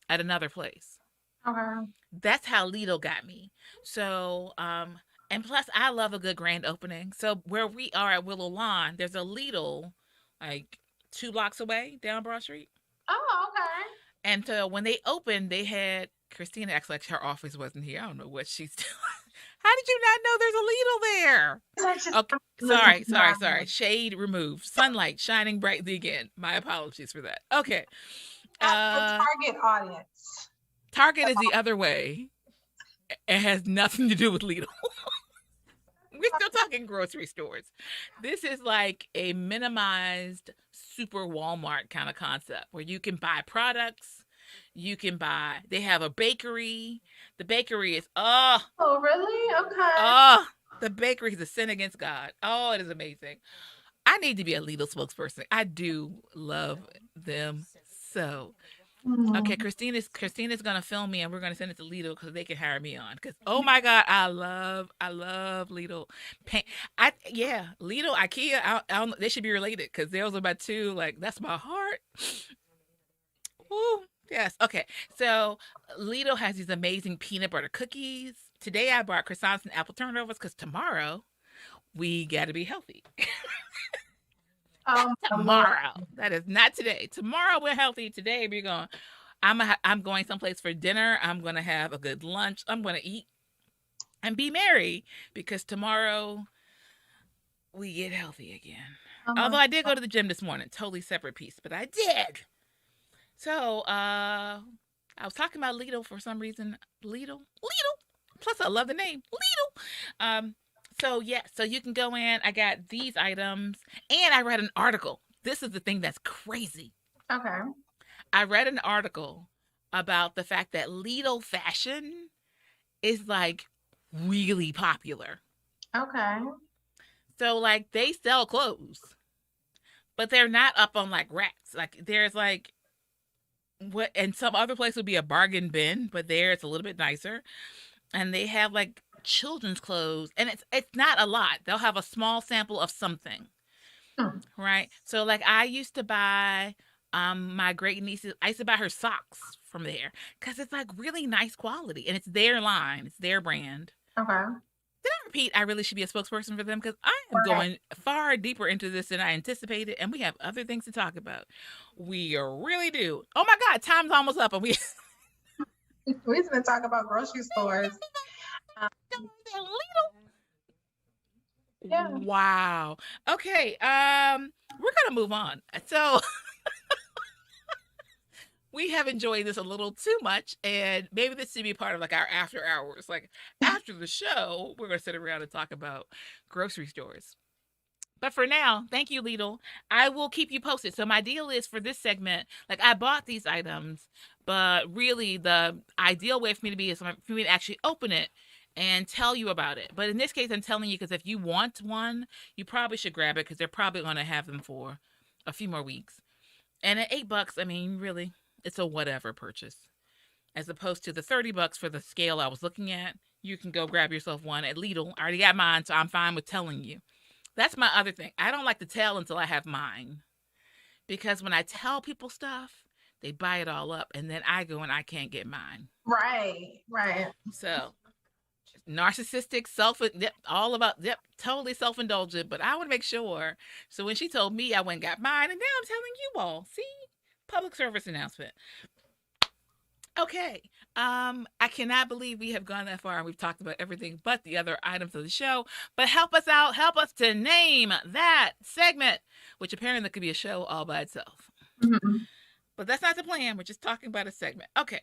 at another place. Okay. That's how Lidl got me. So, and plus I love a good grand opening. So where we are at Willow Lawn, there's a Lidl like 2 blocks away down Broad Street. Oh, okay. And so when they opened, they had Christina acts like her office wasn't here. I don't know what she's doing. How did you not know there's a Lidl there? Okay, sorry. Shade removed. Sunlight shining brightly again. My apologies for that. Okay. That's the target audience. Target is the other way. It has nothing to do with Lidl. We're still talking grocery stores. This is like a minimized super Walmart kind of concept where you can buy products. You can buy, they have a bakery. The bakery is, oh, really? Okay. The bakery is a sin against God. Oh, it is amazing. I need to be a Lidl spokesperson. I do love them so. Okay, Christina's going to film me and we're going to send it to Lidl because they can hire me on. Because, oh my God, I love Lidl. Lidl, IKEA, I don't, they should be related because those are my two, like, that's my heart. Woo. Yes. Okay. So Lidl has these amazing peanut butter cookies. Today I bought croissants and apple turnovers because tomorrow we got to be healthy. Tomorrow. That is not today. Tomorrow we're healthy. Today we're going. I'm going someplace for dinner. I'm going to have a good lunch. I'm going to eat and be merry because tomorrow we get healthy again. Although I did go to the gym this morning. Totally separate piece, but I did. So, I was talking about Lidl for some reason. Lidl. Plus, I love the name Lidl. So you can go in. I got these items, and I read an article. This is the thing that's crazy. Okay. I read an article about the fact that Lidl fashion is like really popular. Okay. So, like, they sell clothes, but they're not up on like racks. Like, there's like. What and some other place would be a bargain bin, but there it's a little bit nicer, and they have like children's clothes, and it's not a lot. They'll have a small sample of something, right? So like I used to buy my great niece. I used to buy her socks from there because it's like really nice quality, and it's their line, it's their brand. Okay. Did I repeat? I really should be a spokesperson for them because I am going far deeper into this than I anticipated, and we have other things to talk about. We really do. Oh my God, time's almost up, and we've been talking about grocery stores. Yeah. Wow. Okay. We're gonna move on. So. We have enjoyed this a little too much, and maybe this should be part of like our after hours. Like after the show, we're going to sit around and talk about grocery stores. But for now, thank you, Lidl. I will keep you posted. So my deal is for this segment, like I bought these items, but really the ideal way for me to be is for me to actually open it and tell you about it. But in this case, I'm telling you because if you want one, you probably should grab it because they're probably going to have them for a few more weeks. And at $8, I mean, really. It's a whatever purchase. As opposed to the $30 for the scale I was looking at, you can go grab yourself one at Lidl. I already got mine, so I'm fine with telling you. That's my other thing. I don't like to tell until I have mine. Because when I tell people stuff, they buy it all up, and then I go and I can't get mine. Right. So, narcissistic, totally self-indulgent, but I want to make sure. So when she told me, I went and got mine, and now I'm telling you all. See? Public service announcement. Okay. I cannot believe we have gone that far and we've talked about everything but the other items of the show. But help us out. Help us to name that segment, which apparently could be a show all by itself. Mm-hmm. But that's not the plan. We're just talking about a segment. Okay.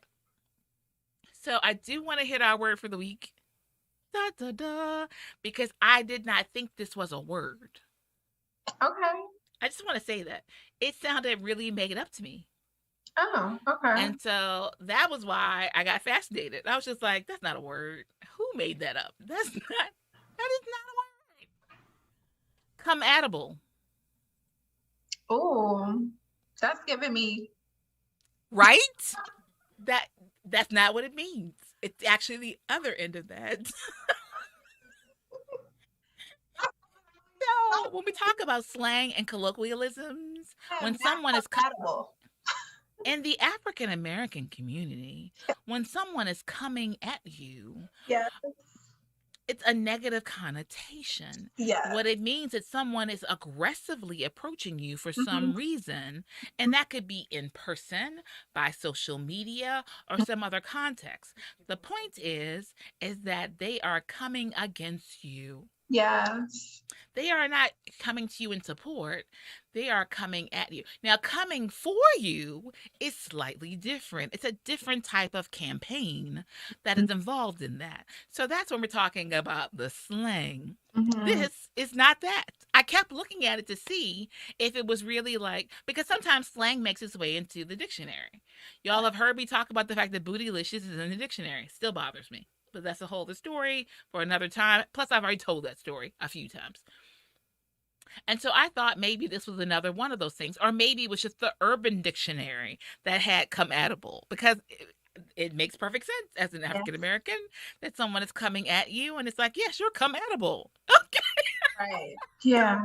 So I do want to hit our word for the week. Da, da, da, because I did not think this was a word. Okay. I just want to say that. It sounded really made up to me. Oh, okay. And so that was why I got fascinated. I was just like, that's not a word. Who made that up? That is not a word. Come-atable. Oh, that's giving me. Right? That's not what it means. It's actually the other end of that. So when we talk about slang and colloquialisms, when someone is compatible in the African American community, when someone is coming at you, yes, it's a negative connotation. Yeah. What it means is someone is aggressively approaching you for some reason, and that could be in person, by social media, or some other context. The point is that they are coming against you. Yes. They are not coming to you in support. They are coming at you. Now, coming for you is slightly different. It's a different type of campaign that is involved in that. So that's when we're talking about the slang. This is not that. I kept looking at it to see if it was really like, because sometimes slang makes its way into the dictionary. Y'all have heard me talk about the fact that bootylicious is in the dictionary. Still bothers me. But that's a whole other story for another time. Plus, I've already told that story a few times. And so I thought maybe this was another one of those things. Or maybe it was just the Urban Dictionary that had come-atable. Because it makes perfect sense as an African American that someone is coming at you. And it's like, yes, you're come-atable. Okay. Right. Yeah.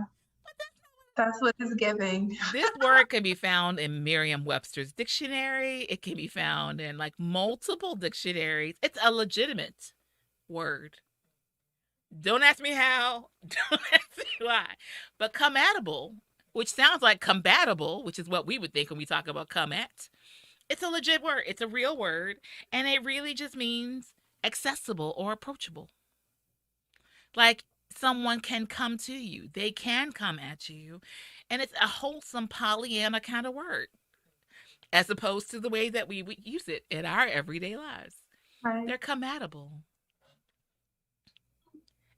That's what it's giving. This word can be found in Merriam-Webster's dictionary. It can be found in like multiple dictionaries. It's a legitimate word. Don't ask me how. Don't ask me why. But come-atable, which sounds like compatible, which is what we would think when we talk about come at. It's a legit word. It's a real word. And it really just means accessible or approachable. Like, someone can come to you. They can come at you. And it's a wholesome Pollyanna kind of word, as opposed to the way that we would use it in our everyday lives. Right. They're come-atable.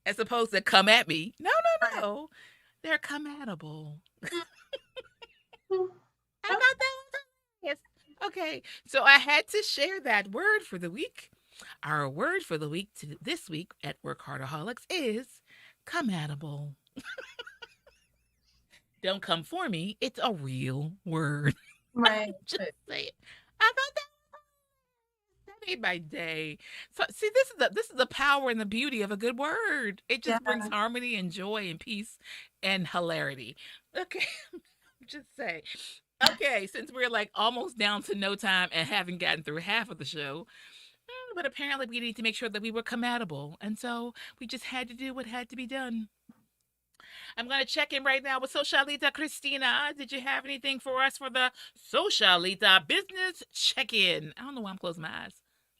As opposed to come at me. No. They're come-atable. I thought that was yes. Okay. So I had to share that word for the week. Our word for the week this week at WorkHARDaholics is come-atable. Don't come for me. It's a real word. Right. Just say it. I thought that made my day. So see, this is the power and the beauty of a good word. It just brings harmony and joy and peace and hilarity. Okay. Just say. Okay, since we're like almost down to no time and haven't gotten through half of the show, but apparently we need to make sure that we were compatible. And so we just had to do what had to be done. I'm going to check in right now with Socialita Christina. Did you have anything for us for the Socialita business check-in? I don't know why I'm closing my eyes.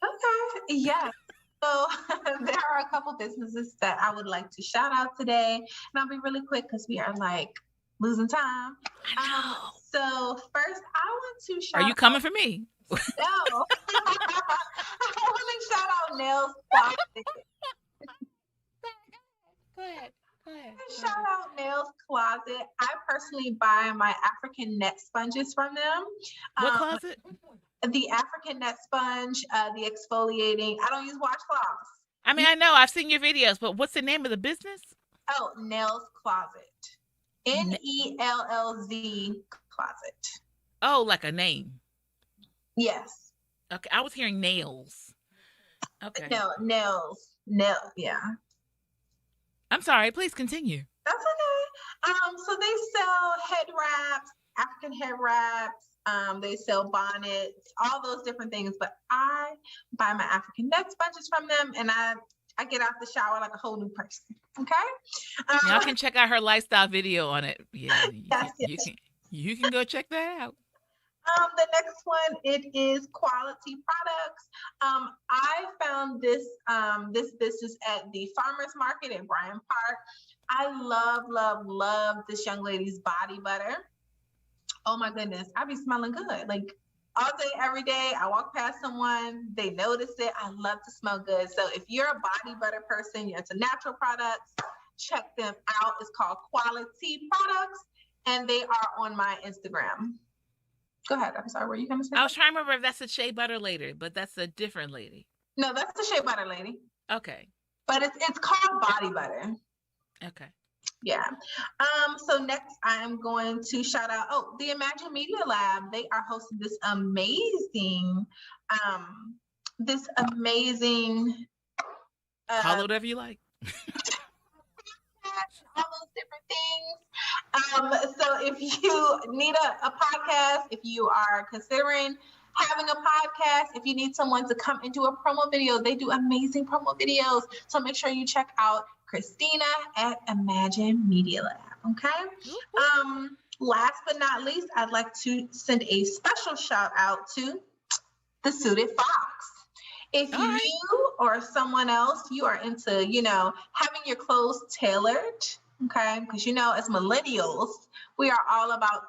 Okay. Yeah. So there are a couple businesses that I would like to shout out today. And I'll be really quick because we are like losing time. So first I want to shout out. Are you coming for me? No. I want to shout out Nails Closet. Go ahead. Shout out Nails Closet. I personally buy my African net sponges from them. What closet? The African net sponge, the exfoliating. I don't use washcloths. I mean, I know I've seen your videos, but what's the name of the business? Oh, Nails Closet. Nellz Closet. Oh, like a name. Yes. Okay, I was hearing nails. Okay. No, nails. Yeah. I'm sorry. Please continue. That's okay. So they sell head wraps, African head wraps. They sell bonnets, all those different things. But I buy my African net sponges from them, and I get out the shower like a whole new person. Okay. Y'all can check out her lifestyle video on it. Yeah, yes. You can go check that out. The next one, it is quality products. I found this business at the farmers market in Bryant Park. I love this young lady's body butter. Oh my goodness, I be smelling good. Like all day, every day. I walk past someone, they notice it. I love to smell good. So if you're a body butter person, you're into natural products, check them out. It's called Quality Products, and they are on my Instagram. Go ahead. I'm sorry. Were you going to say? I was trying to remember if that's a shea butter lady, but that's a different lady. No, that's the shea butter lady. Okay. But it's called body butter. Okay. Yeah. So next I am going to shout out, the Imagine Media Lab. They are hosting this amazing, call it whatever you like. all those different things. So if you need a podcast, if you are considering having a podcast, if you need someone to come and do a promo video, they do amazing promo videos. So make sure you check out Christina at Imagine Media Lab. Okay. Last but not least, I'd like to send a special shout out to the Suited Fox. If you or someone else, you are into, having your clothes tailored, okay? Because, as millennials, we are all about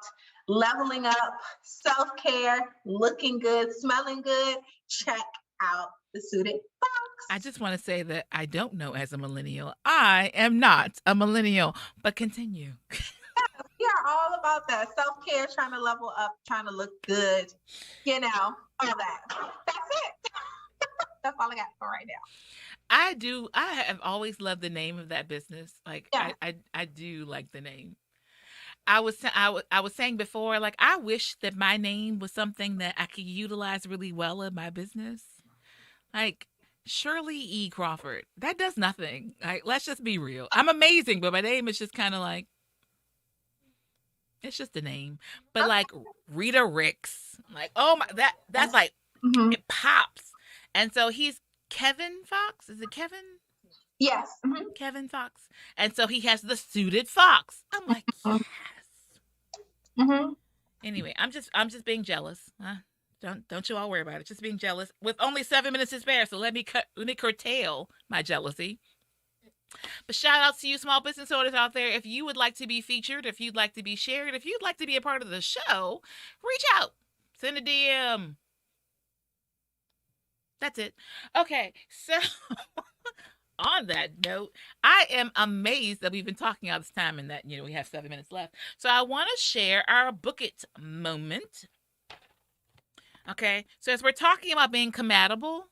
leveling up, self-care, looking good, smelling good. Check out the Suited Fox. I just want to say that I don't know as a millennial. I am not a millennial, but continue. We are all about that self-care, trying to level up, trying to look good, all that. That's it. That's all I got for right now. I have always loved the name of that business. Like, yeah. I do like the name. I was saying before, like, I wish that my name was something that I could utilize really well in my business. Like, Shirley E. Crawford. That does nothing. Like, let's just be real. I'm amazing, but my name is just kind of like, it's just a name. But like Rita Ricks, like, oh my, that's like, it pops. And so he's Kevin Fox. Is it Kevin? Yes. Mm-hmm. Kevin Fox. And so he has the Suited Fox. I'm like, yes. Mm-hmm. Anyway, I'm just being jealous. Don't you all worry about it. Just being jealous with only 7 minutes to spare. So let me curtail my jealousy. But shout out to you small business owners out there. If you would like to be featured, if you'd like to be shared, if you'd like to be a part of the show, reach out. Send a DM. That's it. Okay, so on that note, I am amazed that we've been talking all this time and that, we have 7 minutes left. So I want to share our book it moment. Okay, so as we're talking about being compatible,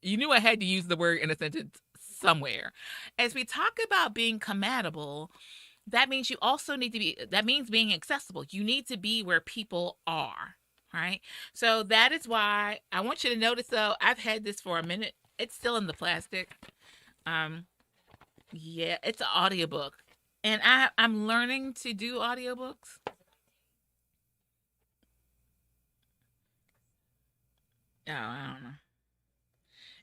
you knew I had to use the word in a sentence somewhere. As we talk about being compatible, that means you also need to be, that means being accessible. You need to be where people are, right? So that is why I want you to notice, though, I've had this for a minute. It's still in the plastic. Yeah, it's an audiobook. And I'm learning to do audiobooks. Oh, I don't know.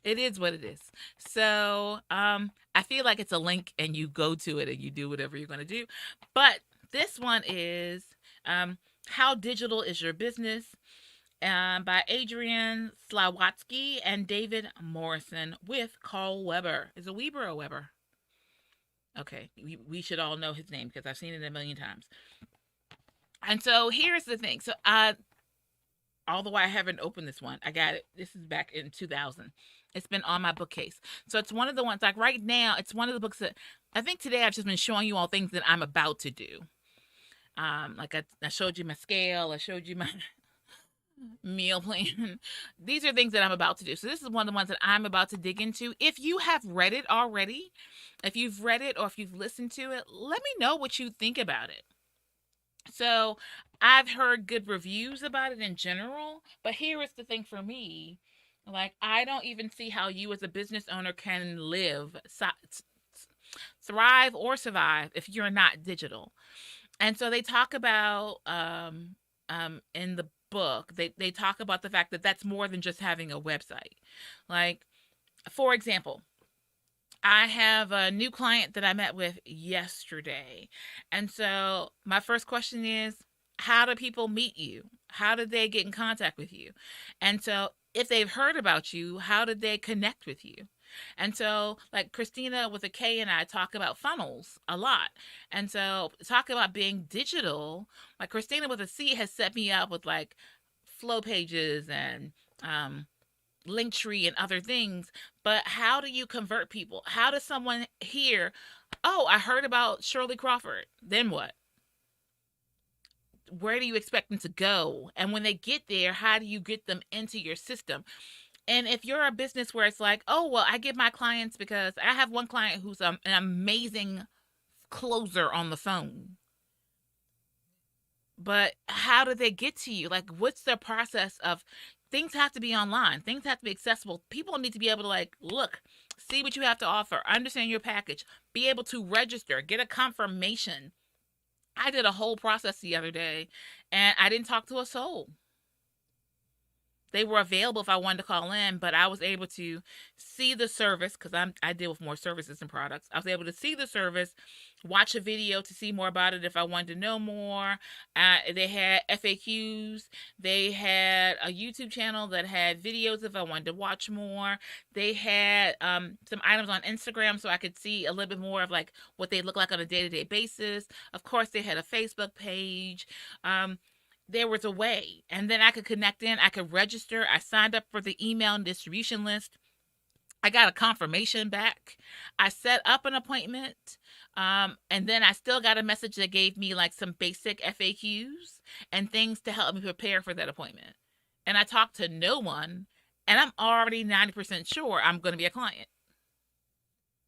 It is what it is. So I feel like it's a link and you go to it and you do whatever you're going to do. But this one is How Digital is Your Business by Adrienne Slawotsky and David Morrison with Carl Weber. Is it Weber or Weber? Okay, we should all know his name because I've seen it a million times. And so here's the thing. So although I haven't opened this one, I got it. This is back in 2000. It's been on my bookcase. So it's one of the ones, like right now, it's one of the books that I think today I've just been showing you all things that I'm about to do. Like I showed you my scale. I showed you my meal plan. These are things that I'm about to do. So this is one of the ones that I'm about to dig into. If you have read it already, if you've read it or if you've listened to it, let me know what you think about it. So I've heard good reviews about it in general, but here is the thing for me. Like, I don't even see how you as a business owner can live, thrive, or survive if you're not digital. And so they talk about, in the book, they talk about the fact that that's more than just having a website. Like, for example, I have a new client that I met with yesterday. And so my first question is, how do people meet you? How did they get in contact with you? And so if they've heard about you, how did they connect with you? And so, like Christina with a K and I talk about funnels a lot. And so, talk about being digital. Like Christina with a C has set me up with like flow pages and Linktree and other things. But how do you convert people? How does someone hear, oh, I heard about Shirley Crawford? Then what? Where do you expect them to go? And when they get there, how do you get them into your system? And if you're a business where it's like, oh, well, I give my clients, because I have one client who's an amazing closer on the phone. But how do they get to you? Like, what's the process of, things have to be online. Things have to be accessible. People need to be able to like, look, see what you have to offer, understand your package, be able to register, get a confirmation. I did a whole process the other day and I didn't talk to a soul. They were available if I wanted to call in, but I was able to see the service, because I deal with more services and products. I was able to see the service, watch a video to see more about it if I wanted to know more. They had FAQs. They had a YouTube channel that had videos if I wanted to watch more. They had some items on Instagram so I could see a little bit more of like what they look like on a day-to-day basis. Of course, they had a Facebook page. There was a way, and then I could connect in, I could register. I signed up for the email and distribution list. I got a confirmation back. I set up an appointment, and then I still got a message that gave me like some basic FAQs and things to help me prepare for that appointment. And I talked to no one, and I'm already 90% sure I'm going to be a client.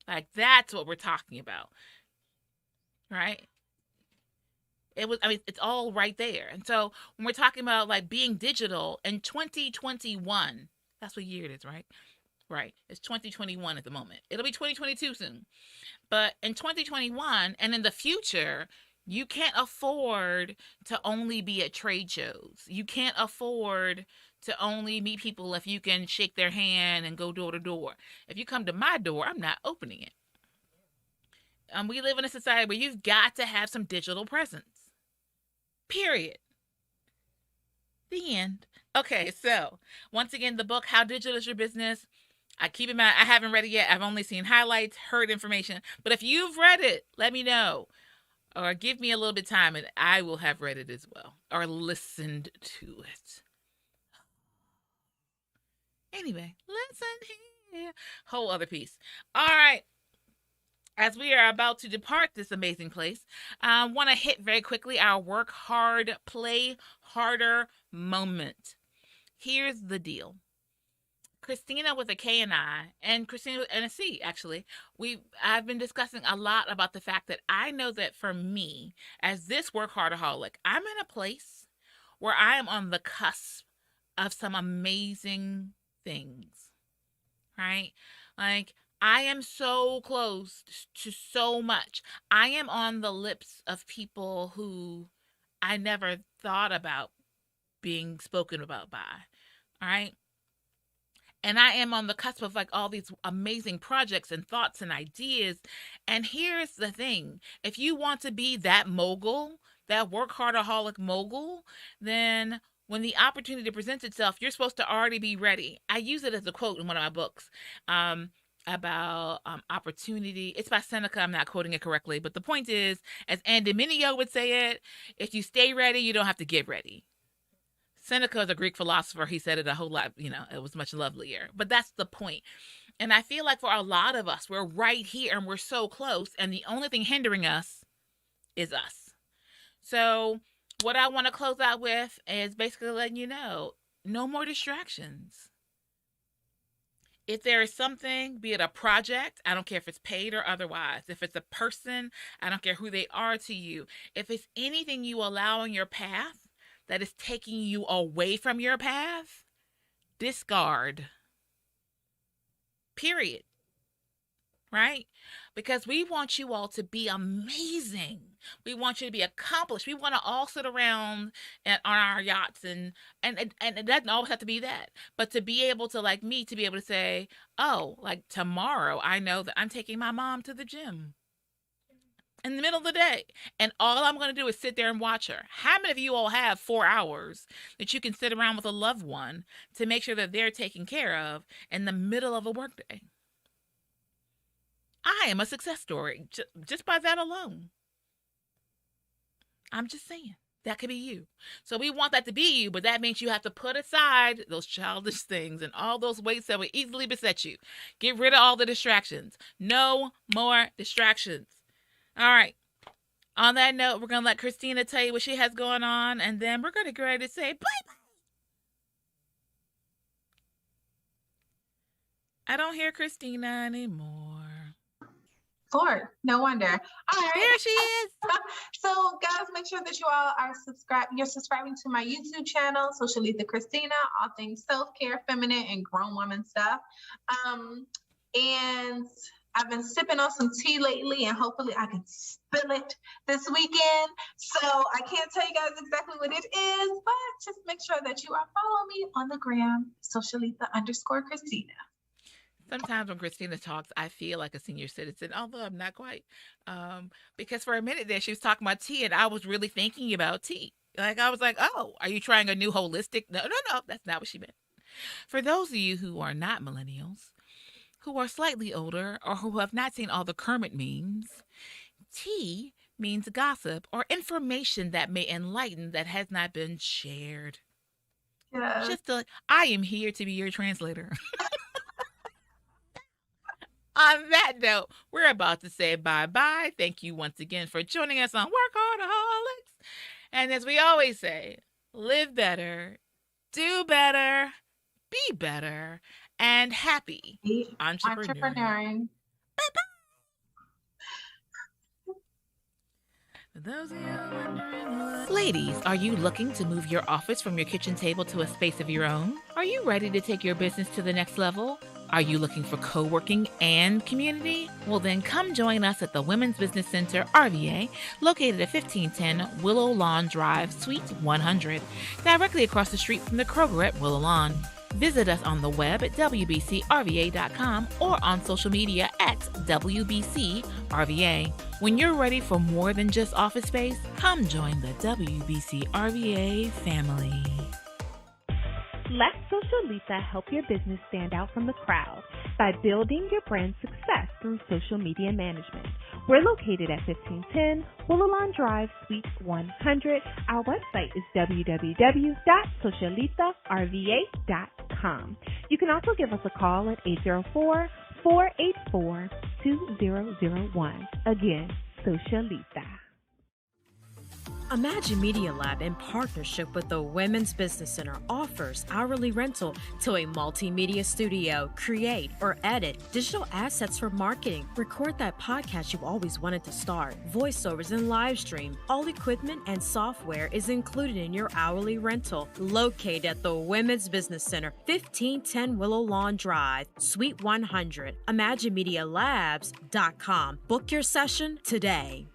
Like, that's what we're talking about, right? It's all right there. And so when we're talking about like being digital in 2021, that's what year it is, right? Right. It's 2021 at the moment. It'll be 2022 soon. But in 2021 and in the future, you can't afford to only be at trade shows. You can't afford to only meet people if you can shake their hand and go door to door. If you come to my door, I'm not opening it. We live in a society where you've got to have some digital presence. Period. The end. Okay, so once again, the book, How Digital Is Your Business? I keep in mind, I haven't read it yet. I've only seen highlights, heard information. But if you've read it, let me know. Or give me a little bit of time and I will have read it as well. Or listened to it. Anyway, listen here. Whole other piece. All right. As we are about to depart this amazing place, I want to hit very quickly our work hard, play harder moment. Here's the deal. Christina with a K and Christina and a C, actually, I've been discussing a lot about the fact that I know that for me, as this workaholic, I'm in a place where I am on the cusp of some amazing things, right? Like, I am so close to so much. I am on the lips of people who I never thought about being spoken about by, all right? And I am on the cusp of like all these amazing projects and thoughts and ideas. And here's the thing. If you want to be that mogul, that workaholic mogul, then when the opportunity presents itself, you're supposed to already be ready. I use it as a quote in one of my books. About opportunity. It's by Seneca. I'm not quoting it correctly, but the point is, as Andy Mineo would say it, if you stay ready, you don't have to get ready. Seneca is a Greek philosopher. He said it a whole lot, it was much lovelier, but that's the point. And I feel like for a lot of us, we're right here and we're so close, and the only thing hindering us is us. So what I want to close out with is basically letting you know, no more distractions. If there is something, be it a project, I don't care if it's paid or otherwise. If it's a person, I don't care who they are to you. If it's anything you allow in your path that is taking you away from your path, discard. Period. Right? Because we want you all to be amazing. We want you to be accomplished. We want to all sit around on our yachts and it doesn't always have to be that. But to be able to, like me, to be able to say, oh, like tomorrow, I know that I'm taking my mom to the gym in the middle of the day. And all I'm going to do is sit there and watch her. How many of you all have 4 hours that you can sit around with a loved one to make sure that they're taken care of in the middle of a workday? I am a success story just by that alone. I'm just saying. That could be you. So we want that to be you, but that means you have to put aside those childish things and all those weights that would easily beset you. Get rid of all the distractions. No more distractions. All right. On that note, we're going to let Christina tell you what she has going on, and then we're going to get ready to say bye-bye. I don't hear Christina anymore. Lord, no wonder. All right. There she is. So, guys, make sure that you all are You're subscribing to my YouTube channel, Socialita Christina, all things self-care, feminine, and grown woman stuff. And I've been sipping on some tea lately, and hopefully I can spill it this weekend. So I can't tell you guys exactly what it is, but just make sure that you are following me on the gram, Socialita_Christina. Sometimes when Christina talks, I feel like a senior citizen, although I'm not quite. Because for a minute there, she was talking about tea, and I was really thinking about tea. Like, I was like, oh, are you trying a new holistic? No, that's not what she meant. For those of you who are not millennials, who are slightly older, or who have not seen all the Kermit memes, tea means gossip or information that may enlighten that has not been shared. Yeah. I am here to be your translator. On that note, we're about to say bye-bye. Thank you once again for joining us on WorkHARDaholics. And as we always say, live better, do better, be better, and happy entrepreneuring. Bye-bye. Those of you wondering, ladies, are you looking to move your office from your kitchen table to a space of your own? Are you ready to take your business to the next level? Are you looking for co-working and community? Well, then come join us at the Women's Business Center, RVA, located at 1510 Willow Lawn Drive, Suite 100, directly across the street from the Kroger at Willow Lawn. Visit us on the web at wbcrva.com or on social media at WBCRVA. When you're ready for more than just office space, come join the WBCRVA family. Let Socialita help your business stand out from the crowd by building your brand success through social media management. We're located at 1510 Willow Lawn Drive, Suite 100. Our website is www.socialitarva.com. You can also give us a call at 804-484-2001. Again, Socialita. Imagine Media Lab, in partnership with the Women's Business Center, offers hourly rental to a multimedia studio. Create or edit digital assets for marketing. Record that podcast you've always wanted to start. Voiceovers and live stream. All equipment and software is included in your hourly rental. Located at the Women's Business Center, 1510 Willow Lawn Drive, Suite 100. ImagineMediaLabs.com. Book your session today.